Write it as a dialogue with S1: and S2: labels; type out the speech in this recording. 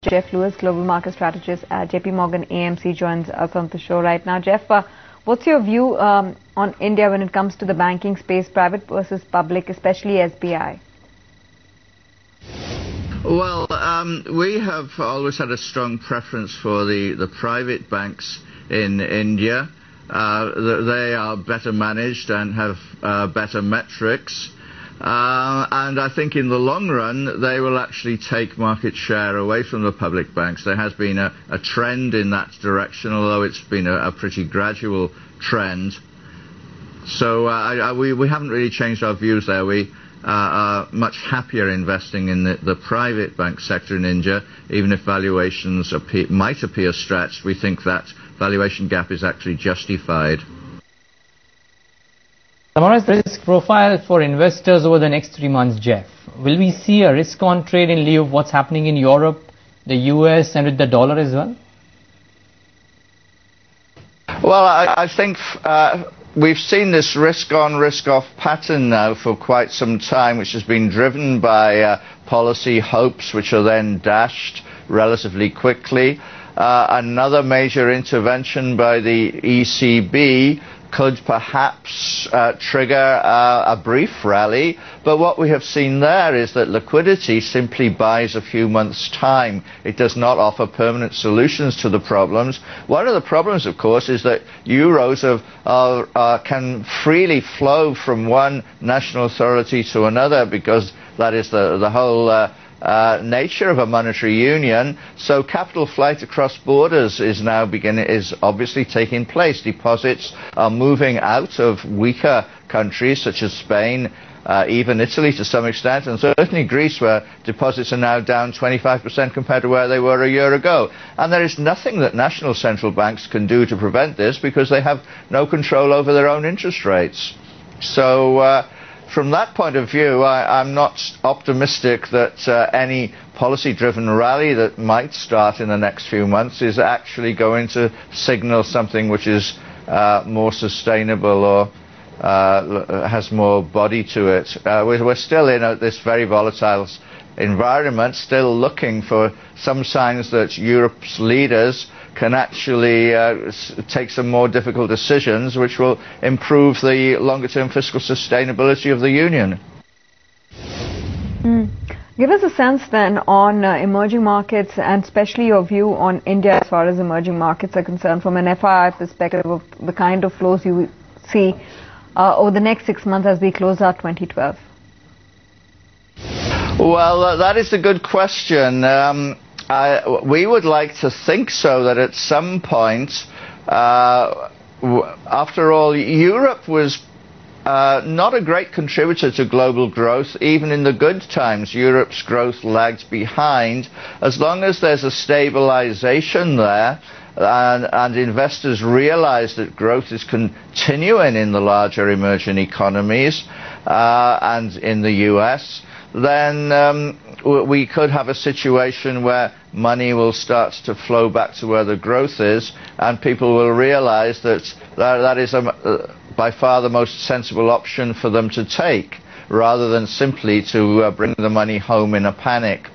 S1: Jeff Lewis, Global Market Strategist at JPMorgan AMC, joins us on the show right now. Jeff, what's your view on India when it comes to the banking space, private versus public, especially SBI?
S2: Well, we have always had a strong preference for the private banks in India. They are better managed and have better metrics. And I think in the long run, they will actually take market share away from the public banks. There has been a trend in that direction, although it's been a pretty gradual trend. So we haven't really changed our views there. We are much happier investing in the private bank sector in India, even if valuations might appear stretched. We think that valuation gap is actually justified.
S3: Summarize the risk profile for investors over the next 3 months, Jeff. Will we see a risk-on trade in lieu of what's happening in Europe, the US, and with the dollar as well?
S2: Well, I think we've seen this risk-on, risk-off pattern now for quite some time, which has been driven by policy hopes, which are then dashed relatively quickly. Another major intervention by the ECB could perhaps trigger a brief rally, but what we have seen there is that liquidity simply buys a few months' time. It does not offer permanent solutions to the problems. One of the problems, of course, is that euros can freely flow from one national authority to another, because that is the whole nature of a monetary union. So capital flight across borders is obviously taking place. Deposits are moving out of weaker countries such as Spain, even Italy to some extent, and certainly Greece, where deposits are now down 25% compared to where they were a year ago. And there is nothing that national central banks can do to prevent this, because they have no control over their own interest rates. So from that point of view, I'm not optimistic that any policy-driven rally that might start in the next few months is actually going to signal something which is more sustainable or has more body to it. We're still in this very volatile environment, still looking for some signs that Europe's leaders can actually take some more difficult decisions which will improve the longer-term fiscal sustainability of the Union.
S1: Give us a sense then on emerging markets, and especially your view on India as far as emerging markets are concerned, from an FII perspective of the kind of flows you see over the next 6 months as we close out 2012.
S2: Well, that is a good question. We would like to think so, that at some point, after all, Europe was not a great contributor to global growth. Even in the good times, Europe's growth lagged behind. As long as there's a stabilization there, and investors realize that growth is continuing in the larger emerging economies and in the US, then we could have a situation where money will start to flow back to where the growth is, and people will realize that is by far the most sensible option for them to take, rather than simply to bring the money home in a panic.